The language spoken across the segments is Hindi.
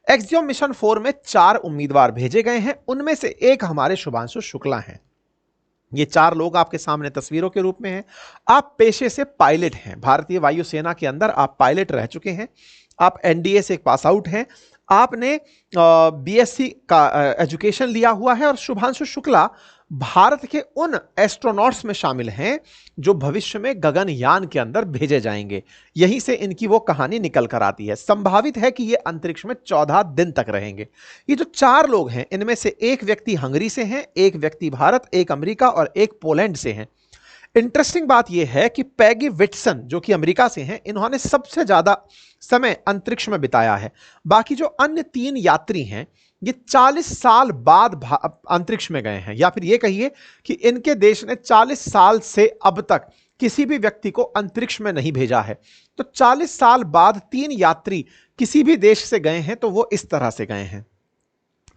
एक्सियोम मिशन 4 में 4 उम्मीदवार भेजे गए हैं, उनमें से एक हमारे शुभांशु शुक्ला हैं। ये 4 लोग आपके सामने तस्वीरों के रूप में हैं। आप पेशे से पायलट हैं, भारतीय वायुसेना के अंदर आप पायलट रह चुके हैं, आप एनडीए से पास आउट हैं, आपने बीएससी का एजुकेशन लिया हुआ है और शुभांशु शुक्ला भारत के उन एस्ट्रोनॉट्स में शामिल हैं जो भविष्य में गगनयान के अंदर भेजे जाएंगे। यहीं से इनकी वो कहानी निकल कर आती है। संभावित है कि ये अंतरिक्ष में 14 दिन तक रहेंगे। ये जो 4 लोग हैं, इनमें से एक व्यक्ति हंगरी से हैं, एक व्यक्ति भारत, एक अमेरिका और एक पोलैंड से हैं। इंटरेस्टिंग बात यह है कि पैगी विटसन जो कि अमेरिका से हैं, इन्होंने सबसे ज्यादा समय अंतरिक्ष में बिताया है। बाकी जो अन्य 3 यात्री हैं, ये 40 साल बाद अंतरिक्ष में गए हैं, या फिर ये कहिए कि इनके देश ने 40 साल से अब तक किसी भी व्यक्ति को अंतरिक्ष में नहीं भेजा है। तो 40 साल बाद 3 यात्री किसी भी देश से गए हैं तो वो इस तरह से गए हैं।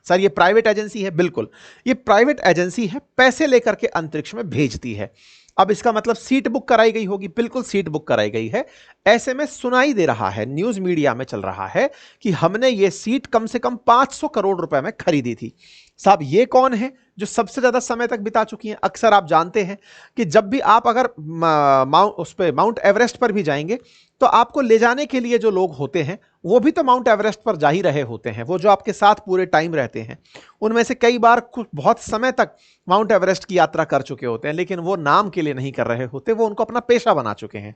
सर ये प्राइवेट एजेंसी है? बिल्कुल, ये प्राइवेट एजेंसी है, पैसे लेकर के अंतरिक्ष में भेजती है। अब इसका मतलब सीट बुक कराई गई होगी? बिल्कुल सीट बुक कराई गई है। ऐसे में सुनाई दे रहा है, न्यूज मीडिया में चल रहा है कि हमने ये सीट कम से कम 500 करोड़ रुपए में खरीदी थी। साहब ये कौन है जो सबसे ज्यादा समय तक बिता चुकी हैं? अक्सर आप जानते हैं कि जब भी आप अगर माउंट एवरेस्ट पर भी जाएंगे तो आपको ले जाने के लिए जो लोग होते हैं वो भी तो माउंट एवरेस्ट पर जा ही रहे होते हैं। वो जो आपके साथ पूरे टाइम रहते हैं उनमें से कई बार कुछ बहुत समय तक माउंट एवरेस्ट की यात्रा कर चुके होते हैं, लेकिन वो नाम के लिए नहीं कर रहे होते, वो उनको अपना पेशा बना चुके हैं।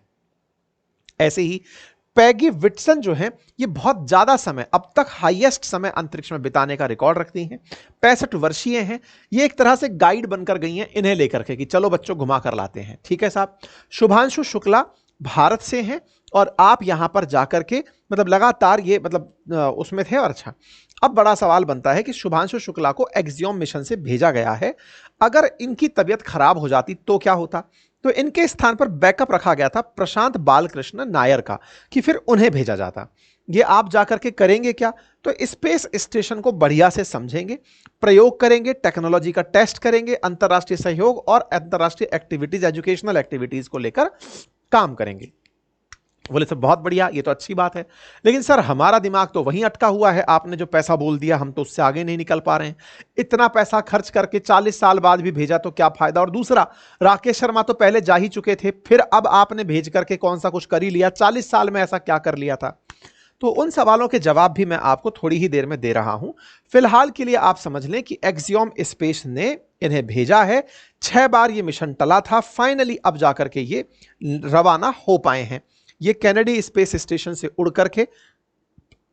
ऐसे ही पैगी विटसन जो है, ये बहुत ज्यादा समय, अब तक हाईएस्ट समय अंतरिक्ष में बिताने का रिकॉर्ड रखती हैं। 65 वर्षीय हैं। ये एक तरह से गाइड बनकर गई हैं इन्हें लेकर के कि चलो बच्चों घुमा कर लाते हैं। ठीक है साहब। शुभांशु शुक्ला भारत से हैं और आप यहां पर जाकर के मतलब लगातार ये उसमें थे। और अच्छा, अब बड़ा सवाल बनता है कि शुभांशु शुक्ला को एक्सियोम मिशन से भेजा गया है, अगर इनकी तबीयत खराब हो जाती तो क्या होता? तो इनके स्थान पर बैकअप रखा गया था प्रशांत बालकृष्ण नायर का, कि फिर उन्हें भेजा जाता। ये आप जाकर के करेंगे क्या? तो स्पेस स्टेशन को बढ़िया से समझेंगे, प्रयोग करेंगे, टेक्नोलॉजी का टेस्ट करेंगे, अंतर्राष्ट्रीय सहयोग और अंतर्राष्ट्रीय एक्टिविटीज, एजुकेशनल एक्टिविटीज को लेकर काम करेंगे। बोले सर बहुत बढ़िया, ये तो अच्छी बात है, लेकिन सर हमारा दिमाग तो वहीं अटका हुआ है, आपने जो पैसा बोल दिया हम तो उससे आगे नहीं निकल पा रहे हैं। इतना पैसा खर्च करके 40 साल बाद भी भेजा तो क्या फायदा? और दूसरा, राकेश शर्मा तो पहले जा ही चुके थे, फिर अब आपने भेज करके कौन सा कुछ कर ही लिया? 40 साल में ऐसा क्या कर लिया था? तो उन सवालों के जवाब भी मैं आपको थोड़ी ही देर में दे रहा हूं। फिलहाल के लिए आप समझ लें कि एक्सियोम स्पेस ने इन्हें भेजा है। 6 बार ये मिशन टला था, फाइनली अब जाकर के ये रवाना हो पाए हैं। ये कैनेडी स्पेस स्टेशन से उड़ करके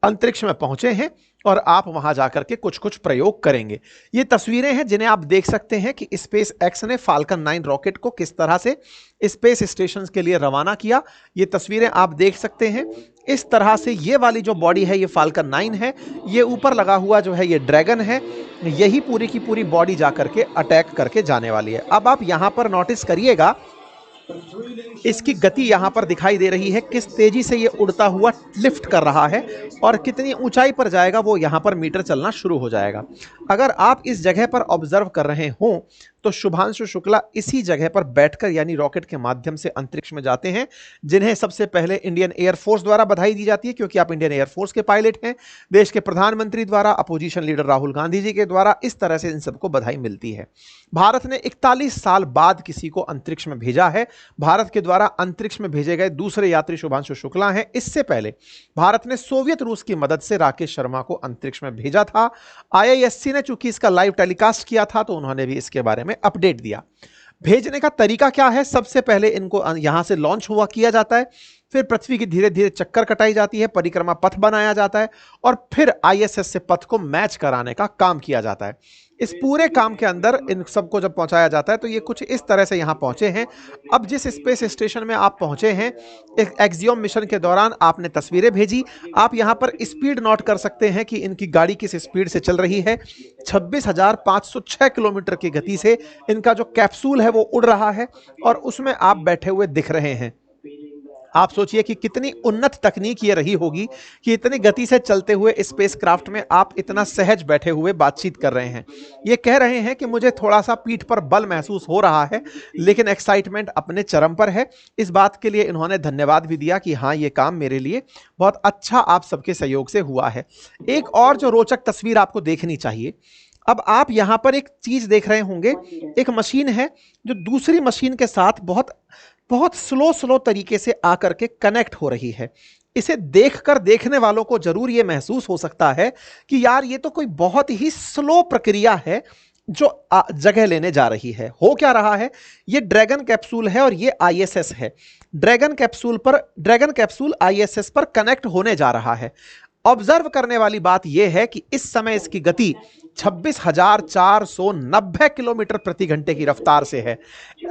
अंतरिक्ष में पहुंचे हैं और आप वहां जाकर के कुछ कुछ प्रयोग करेंगे। ये तस्वीरें हैं जिन्हें आप देख सकते हैं कि स्पेस एक्स ने फाल्कन 9 रॉकेट को किस तरह से स्पेस स्टेशन के लिए रवाना किया। ये तस्वीरें आप देख सकते हैं। इस तरह से ये वाली जो बॉडी है ये फाल्कन 9 है, ये ऊपर लगा हुआ जो है ये ड्रैगन है। यही पूरी की पूरी बॉडी जाकर के अटैक करके जाने वाली है। अब आप यहां पर नोटिस करिएगा, इसकी गति यहां पर दिखाई दे रही है, किस तेजी से ये उड़ता हुआ लिफ्ट कर रहा है और कितनी ऊंचाई पर जाएगा वो यहां पर मीटर चलना शुरू हो जाएगा। अगर आप इस जगह पर ऑब्जर्व कर रहे हों तो शुभांशु शुक्ला इसी जगह पर बैठकर यानी रॉकेट के माध्यम से अंतरिक्ष में जाते हैं, जिन्हें सबसे पहले इंडियन एयरफोर्स द्वारा बधाई दी जाती है, क्योंकि आप इंडियन एयरफोर्स के पायलट हैं। देश के प्रधानमंत्री द्वारा, अपोजिशन लीडर राहुल गांधी जी के द्वारा, इस तरह से इन सबको बधाई मिलती है। भारत ने 41 साल बाद किसी को अंतरिक्ष में भेजा है। भारत के द्वारा अंतरिक्ष में भेजे गए दूसरे यात्री शुभांशु शुक्ला हैं। इससे पहले भारत ने सोवियत रूस की मदद से राकेश शर्मा को अंतरिक्ष में भेजा था। आईआईएससी ने चूंकि इसका लाइव टेलीकास्ट किया था तो उन्होंने भी इसके बारे में अपडेट दिया। भेजने का तरीका क्या है? सबसे पहले इनको यहां से लॉन्च हुआ किया जाता है, फिर पृथ्वी की धीरे धीरे चक्कर कटाई जाती है, परिक्रमा पथ बनाया जाता है और फिर आईएसएस से पथ को मैच कराने का काम किया जाता है। इस पूरे काम के अंदर इन सबको जब पहुंचाया जाता है तो ये कुछ इस तरह से यहां पहुंचे हैं। अब जिस स्पेस स्टेशन में आप पहुंचे हैं, एक एक्सियोम मिशन के दौरान आपने तस्वीरें भेजी। आप यहां पर स्पीड नोट कर सकते हैं कि इनकी गाड़ी किस स्पीड से चल रही है। 26,506 किलोमीटर की गति से इनका जो कैप्सूल है वो उड़ रहा है और उसमें आप बैठे हुए दिख रहे हैं। आप सोचिए कि कितनी उन्नत तकनीक ये रही होगी कि इतनी गति से चलते हुए स्पेसक्राफ्ट में आप इतना सहज बैठे हुए बातचीत कर रहे हैं। ये कह रहे हैं कि मुझे थोड़ा सा पीठ पर बल महसूस हो रहा है, लेकिन एक्साइटमेंट अपने चरम पर है। इस बात के लिए इन्होंने धन्यवाद भी दिया कि हाँ, ये काम मेरे लिए बहुत अच्छा आप सबके सहयोग से हुआ है। एक और जो रोचक तस्वीर आपको देखनी चाहिए, अब आप यहां पर एक चीज देख रहे होंगे, एक मशीन है जो दूसरी मशीन के साथ बहुत बहुत स्लो तरीके से आकर के कनेक्ट हो रही है। इसे देखकर देखने वालों को जरूर यह महसूस हो सकता है कि यार ये तो कोई बहुत ही स्लो प्रक्रिया है जो जगह लेने जा रही है। हो क्या रहा है, ये ड्रैगन कैप्सूल है और ये आईएसएस है। ड्रैगन कैप्सूल आईएसएस पर कनेक्ट होने जा रहा है। ऑब्जर्व करने वाली बात यह है कि इस समय इसकी गति 26,490 किलोमीटर प्रति घंटे की रफ्तार से है।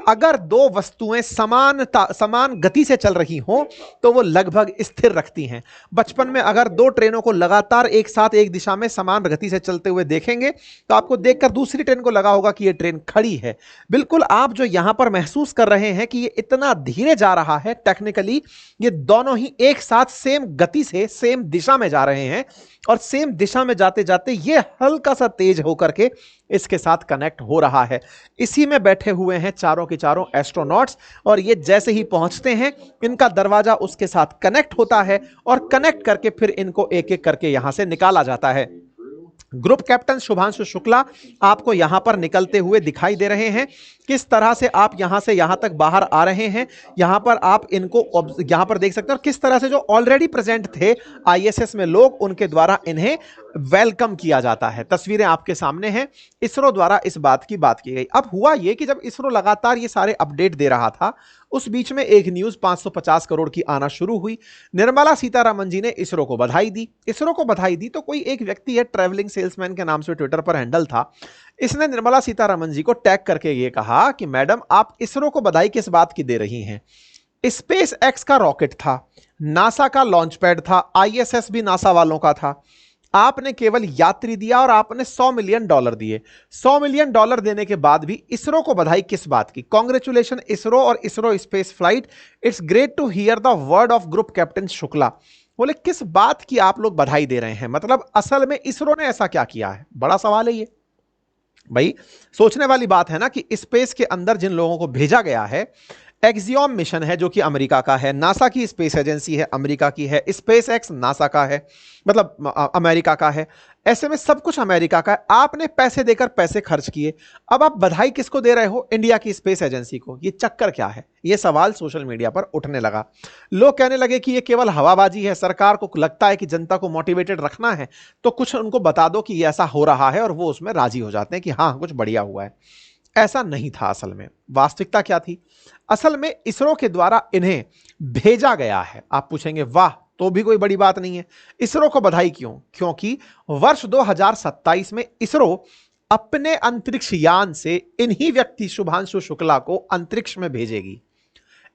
अगर दो वस्तुएं समान गति से चल रही हों तो वो लगभग स्थिर रखती हैं। बचपन में अगर दो ट्रेनों को लगातार एक साथ एक दिशा में समान गति से चलते हुए देखेंगे तो आपको देखकर दूसरी ट्रेन को लगा होगा कि ये ट्रेन खड़ी है। बिल्कुल आप जो यहां पर महसूस कर रहे हैं कि ये इतना धीरे जा रहा है, टेक्निकली ये दोनों ही एक साथ सेम गति से सेम दिशा में जा रहे हैं और सेम दिशा में जाते जाते ये हल्का सा तेज होकर के इसके साथ कनेक्ट हो रहा है। इसी में बैठे हुए हैं चारों के चारों एस्ट्रोनॉट्स और ये जैसे ही पहुंचते हैं इनका दरवाजा उसके साथ कनेक्ट होता है और कनेक्ट करके फिर इनको एक एक करके यहां से निकाला जाता है। ग्रुप कैप्टन शुभांशु शुक्ला आपको यहां पर निकलते हुए दिखाई दे रहे हैं। किस तरह से आप यहां से यहां तक बाहर आ रहे हैं, यहां पर आप इनको यहां पर देख सकते हैं और किस तरह से जो ऑलरेडी प्रेजेंट थे आईएसएस में लोग, उनके द्वारा इन्हें वेलकम किया जाता है। तस्वीरें आपके सामने हैं, इसरो द्वारा इस बात की बात की गई। अब हुआ यह कि जब इसरो लगातार ये सारे अपडेट दे रहा था, उस बीच में एक न्यूज 550 करोड़ की आना शुरू हुई। निर्मला सीतारमण जी ने इसरो को बधाई दी। इसरो को बधाई दी तो कोई एक व्यक्ति है, ट्रैवलिंग सेल्समैन के नाम से ट्विटर पर हैंडल था, इसने निर्मला सीतारमण जी को टैग करके ये कहा कि मैडम आप इसरो को बधाई किस बात की दे रही हैं? स्पेस एक्स का रॉकेट था, नासा का लॉन्च पैड था, आईएसएस भी नासा वालों का था। आपने केवल यात्री दिया और आपने $100 मिलियन दिए। $100 मिलियन देने के बाद भी इसरो को बधाई किस बात की? कांग्रेचुलेशन इसरो और ISRO space flight, it's great to hear the word of group captain Shukla. बोले किस बात की आप लोग बधाई दे रहे हैं? मतलब असल में इसरो ने ऐसा क्या किया है? बड़ा सवाल है ये भाई। सोचने वाली बात है ना कि स्पेस के अंदर जिन लोगों को भेजा गया है, एक्सियोम मिशन है जो कि अमेरिका का है, नासा की स्पेस एजेंसी है अमेरिका की है, स्पेस एक्स नासा का है, मतलब अमेरिका का है, ऐसे में सब कुछ अमेरिका का है। आपने पैसे देकर पैसे खर्च किए, अब आप बधाई किसको दे रहे हो? इंडिया की स्पेस एजेंसी को। ये चक्कर क्या है? ये सवाल सोशल मीडिया पर उठने लगा। लोग कहने लगे कि ये केवल हवाबाजी है, सरकार को लगता है कि जनता को मोटिवेटेड रखना है तो कुछ उनको बता दो कि ये ऐसा हो रहा है और वो उसमें राजी हो जाते हैं कि हाँ कुछ बढ़िया हुआ है। ऐसा नहीं था। असल में वास्तविकता क्या थी? असल में इसरो के द्वारा इन्हें भेजा गया है। आप पूछेंगे वाह, तो भी कोई बड़ी बात नहीं है, इसरो को बधाई क्यों? क्योंकि वर्ष 2027 में इसरो अपने अंतरिक्ष यान से इन्हीं व्यक्ति शुभांशु शुक्ला को अंतरिक्ष में भेजेगी।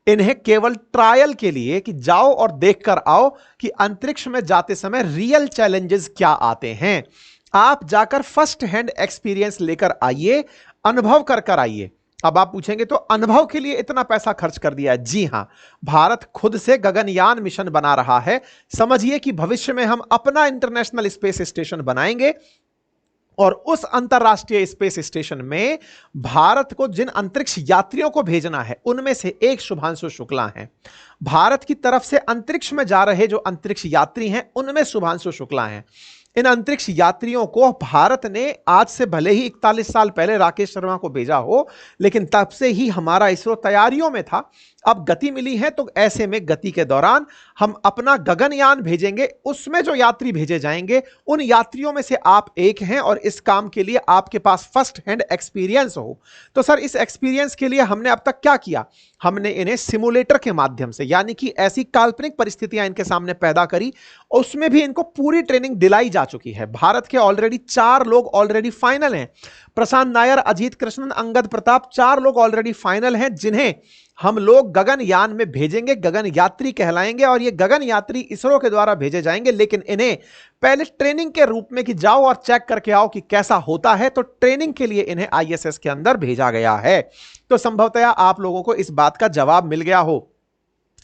इन्हें केवल ट्रायल के लिए कि जाओ और देख कर आओ कि अंतरिक्ष में जाते समय रियल चैलेंजेस क्या आते हैं। आप जाकर फर्स्ट हैंड एक्सपीरियंस लेकर आइए, अनुभव कर आइए। अब आप पूछेंगे तो अनुभव के लिए इतना पैसा खर्च कर दिया है? जी हां, भारत खुद से गगनयान मिशन बना रहा है। समझिए कि भविष्य में हम अपना इंटरनेशनल स्पेस स्टेशन बनाएंगे और उस अंतरराष्ट्रीय स्पेस स्टेशन में भारत को जिन अंतरिक्ष यात्रियों को भेजना है उनमें से एक शुभांशु शुक्ला हैं। भारत की तरफ से अंतरिक्ष में जा रहे जो अंतरिक्ष यात्री हैं उनमें शुभांशु शुक्ला हैं। इन अंतरिक्ष यात्रियों को भारत ने आज से भले ही 41 साल पहले राकेश शर्मा को भेजा हो, लेकिन तब से ही हमारा इसरो तैयारियों में था। अब गति मिली है तो ऐसे में गति के दौरान हम अपना गगनयान भेजेंगे, उसमें जो यात्री भेजे जाएंगे उन यात्रियों में से आप एक हैं और इस काम के लिए आपके पास फर्स्ट हैंड एक्सपीरियंस हो। तो सर इस एक्सपीरियंस के लिए हमने अब तक क्या किया? हमने इन्हें सिमुलेटर के माध्यम से, यानी कि ऐसी काल्पनिक परिस्थितियां इनके सामने पैदा करी, उसमें भी इनको पूरी ट्रेनिंग दिलाई जा चुकी है। भारत के ऑलरेडी 4 लोग ऑलरेडी फाइनल हैं। प्रशांत नायर, अजीत कृष्णन, अंगद प्रताप, 4 लोग ऑलरेडी फाइनल हैं जिन्हें हम लोग गगनयान में भेजेंगे, गगन यात्री कहलाएंगे और ये गगन यात्री इसरो के द्वारा भेजे जाएंगे। लेकिन इन्हें पहले ट्रेनिंग के रूप में कि जाओ और चेक करके आओ कि कैसा होता है, तो ट्रेनिंग के लिए इन्हें आईएसएस के अंदर भेजा गया है। तो संभवतः आप लोगों को इस बात का जवाब मिल गया हो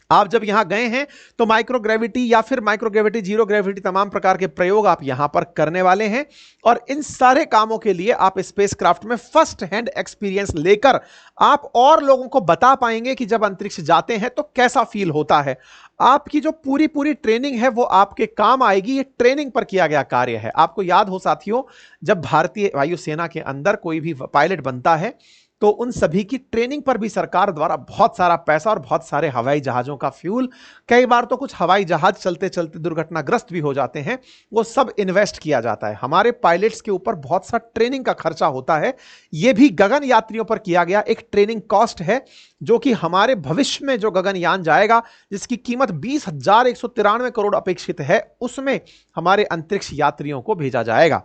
आप जब यहां गए हैं तो माइक्रोग्रेविटी या फिर माइक्रोग्रेविटी, जीरो ग्रेविटी, तमाम प्रकार के प्रयोग आप यहां पर करने वाले हैं। और इन सारे कामों के लिए आप स्पेसक्राफ्ट में फर्स्ट हैंड एक्सपीरियंस लेकर आप और लोगों को बता पाएंगे कि जब अंतरिक्ष जाते हैं तो कैसा फील होता है। आपकी जो पूरी पूरी ट्रेनिंग है वो आपके काम आएगी। ये ट्रेनिंग पर किया गया कार्य है। आपको याद हो साथियों, जब भारतीय वायुसेना के अंदर कोई भी पायलट बनता है तो उन सभी की ट्रेनिंग पर भी सरकार द्वारा बहुत सारा पैसा और बहुत सारे हवाई जहाजों का फ्यूल, कई बार तो कुछ हवाई जहाज चलते चलते दुर्घटनाग्रस्त भी हो जाते हैं, वो सब इन्वेस्ट किया जाता है। हमारे पायलट्स के ऊपर बहुत सा ट्रेनिंग का खर्चा होता है। यह भी गगन यात्रियों पर किया गया एक ट्रेनिंग कॉस्ट है, जो कि हमारे भविष्य में जो गगनयान जाएगा जिसकी कीमत 20,193 करोड़ अपेक्षित है, उसमें हमारे अंतरिक्ष यात्रियों को भेजा जाएगा।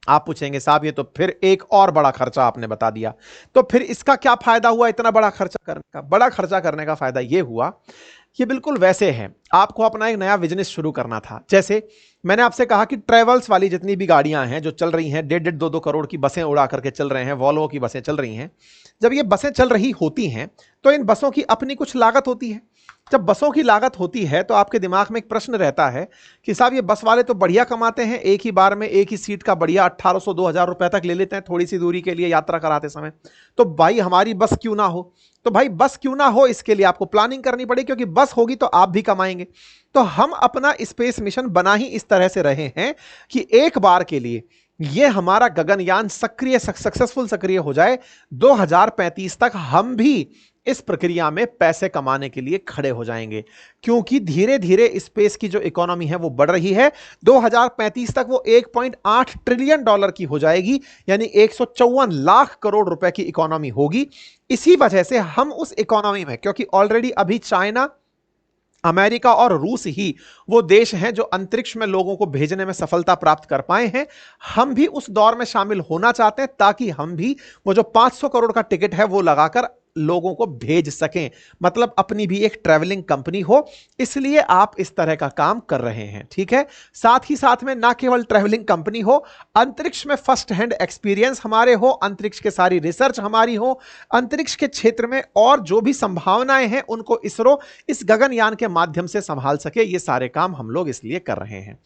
आप पूछेंगे साहब ये तो फिर एक और बड़ा खर्चा आपने बता दिया, तो फिर इसका क्या फायदा हुआ इतना बड़ा खर्चा करने का? बड़ा खर्चा करने का फायदा यह हुआ, ये बिल्कुल वैसे है, आपको अपना एक नया बिजनेस शुरू करना था। जैसे मैंने आपसे कहा कि ट्रेवल्स वाली जितनी भी गाड़ियां हैं जो चल रही हैं, 1.5-2 करोड़ की बसें उड़ा करके चल रहे हैं, वॉल्वो की बसें चल रही हैं। जब ये बसें चल रही होती हैं तो इन बसों की अपनी कुछ लागत होती है। जब बसों की लागत होती है तो आपके दिमाग में एक प्रश्न रहता है कि साहब ये बस वाले तो बढ़िया कमाते हैं, एक ही बार में एक ही सीट का बढ़िया 1800-2000 रुपए तक ले लेते हैं थोड़ी सी दूरी के लिए यात्रा कराते समय, तो भाई हमारी बस क्यों ना हो? तो भाई बस क्यों ना हो, इसके लिए आपको प्लानिंग करनी पड़ेगी, क्योंकि बस होगी तो आप भी कमाएंगे। तो हम अपना स्पेस मिशन बना ही इस तरह से रहे हैं कि एक बार के लिए ये हमारा गगनयान सक्सेसफुल सक्रिय हो जाए, 2035 तक हम भी इस प्रक्रिया में पैसे कमाने के लिए खड़े हो जाएंगे। क्योंकि धीरे धीरे स्पेस की जो इकोनॉमी है वो बढ़ रही है। 2035 तक वो 1.8 ट्रिलियन डॉलर की हो जाएगी, यानी 154 लाख करोड़ रुपए की इकोनॉमी होगी। इसी वजह से हम उस इकोनॉमी में, क्योंकि ऑलरेडी अभी चाइना, अमेरिका और रूस ही वो देश हैं जो अंतरिक्ष में लोगों को भेजने में सफलता प्राप्त कर पाए हैं, हम भी उस दौर में शामिल होना चाहते हैं ताकि हम भी वो जो 500 करोड़ का टिकट है वो लगाकर लोगों को भेज सकें, मतलब अपनी भी एक ट्रैवलिंग कंपनी हो। इसलिए आप इस तरह का काम कर रहे हैं, ठीक है। साथ ही साथ में ना केवल ट्रैवलिंग कंपनी हो, अंतरिक्ष में फर्स्ट हैंड एक्सपीरियंस हमारे हो, अंतरिक्ष के सारी रिसर्च हमारी हो, अंतरिक्ष के क्षेत्र में और जो भी संभावनाएं हैं उनको इसरो इस गगनयान के माध्यम से संभाल सके। ये सारे काम हम लोग इसलिए कर रहे हैं।